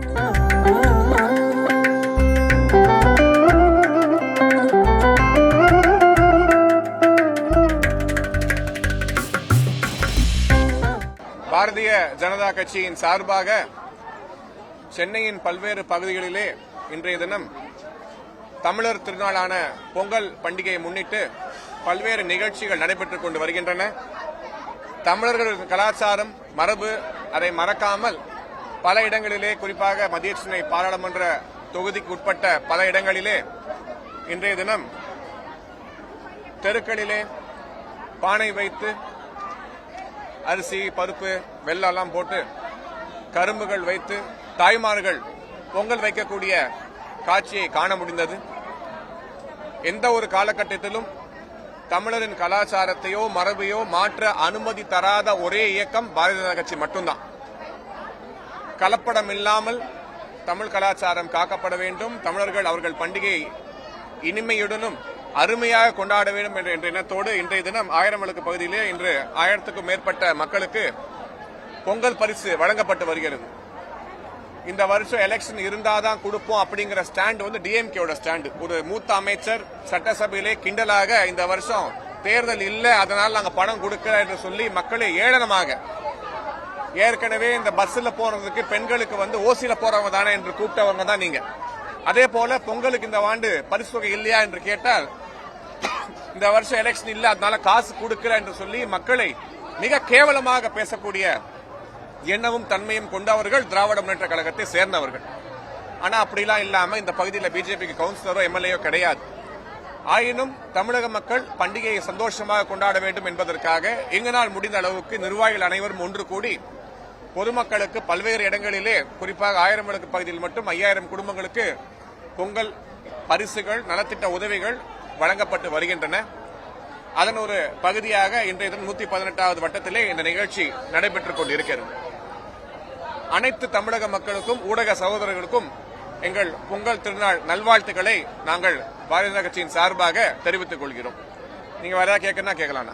பாரதிய ஜனதா கட்சியின் சார்பாக சென்னையின் பல்வேறு பகுதிகளிலே இன்றைய தினம் தமிழர் திருநாளான பொங்கல் பண்டிகையை முன்னிட்டு பல்வேறு நிகழ்ச்சிகள் நடைபெற்றுக் கொண்டு வருகின்றன. தமிழர்களின் கலாச்சாரம் மரபு அதை மறக்காமல் பல இடங்களிலே, குறிப்பாக மத்திய சென்னை பாராளுமன்ற தொகுதிக்கு உட்பட்ட பல இடங்களிலே இன்றைய தினம் தெருக்களிலே பானை வைத்து அரிசி பருப்பு வெள்ளம் போட்டு கரும்புகள் வைத்து தாய்மார்கள் பொங்கல் வைக்கக்கூடிய காட்சியை காண முடிந்தது. எந்த ஒரு காலகட்டத்திலும் தமிழரின் கலாச்சாரத்தையோ மரபையோ மாற்ற அனுமதி தராத ஒரே இயக்கம் பாரதிய ஜனதா கட்சி மட்டும்தான். கலப்படம் இல்லாமல் தமிழ் கலாச்சாரம் காக்கப்பட வேண்டும், தமிழர்கள் அவர்கள் பண்டிகையை இனிமையுடனும் அருமையாக கொண்டாட வேண்டும் என்ற எண்ணத்தோடு இன்றைய தினம் 1000 விளக்கு பகுதியிலே இன்று 1000க்கும் மேற்பட்ட மக்களுக்கு பொங்கல் பரிசு வழங்கப்பட்டு வருகிறது. இந்த வருஷம் எலெக்ஷன் இருந்தாதான் கொடுப்போம் அப்படிங்கிற ஸ்டாண்ட் வந்து டிஎம்கேயோட ஸ்டாண்ட். ஒரு மூத்த அமைச்சர் சட்டசபையிலே கிண்டலாக இந்த வருஷம் தேர்தல் இல்ல, அதனால நாங்க பணம் கொடுக்கல என்று சொல்லி மக்களை ஏளனமாக, ஏற்கனவே இந்த பஸ்ல போறதுக்கு பெண்களுக்கு வந்து ஓசியில போறவங்க தானே என்று கூப்பிட்டவங்க தான் நீங்க. அதே போல பொங்கலுக்கு இந்த ஆண்டு பரிசு தொகை இல்லையா என்று கேட்டால் இந்த வருஷம் எலெக்ஷன் இல்ல அதனால காசு கொடுக்கல என்று சொல்லி மக்களை மிக கேவலமாக பேசக்கூடிய எண்ணமும் தன்மையும் கொண்டவர்கள் திராவிட முன்னேற்ற கழகத்தை சேர்ந்தவர்கள். ஆனா அப்படிலாம் இல்லாம இந்த பகுதியில் பிஜேபிக்கு கவுன்சிலரோ எம்எல்ஏயோ கிடையாது. ஆயினும் தமிழக மக்கள் பண்டிகையை சந்தோஷமாக கொண்டாட வேண்டும் என்பதற்காக எங்களால் முடிந்த அளவுக்கு நிர்வாகிகள் அனைவரும் ஒன்று கூடி பொதுமக்களுக்கு பல்வேறு இடங்களிலே, குறிப்பாக 1000 விளக்கு பகுதியில் மட்டும் 5000 குடும்பங்களுக்கு பொங்கல் பரிசுகள், நலத்திட்ட உதவிகள் வழங்கப்பட்டு வருகின்றன. அதன் ஒரு பகுதியாக இன்றைய தினம் 118வது வட்டத்திலே இந்த நிகழ்ச்சி நடைபெற்றுக் கொண்டிருக்கிறது. அனைத்து தமிழக மக்களுக்கும் ஊடக சகோதரர்களுக்கும் எங்கள் பொங்கல் திருநாள் நல்வாழ்த்துக்களை நாங்கள் பாரதிய ஜனதா கட்சியின் சார்பாக தெரிவித்துக் கொள்கிறோம். நீங்க வேற கேட்கணும்னா கேட்கலாம்.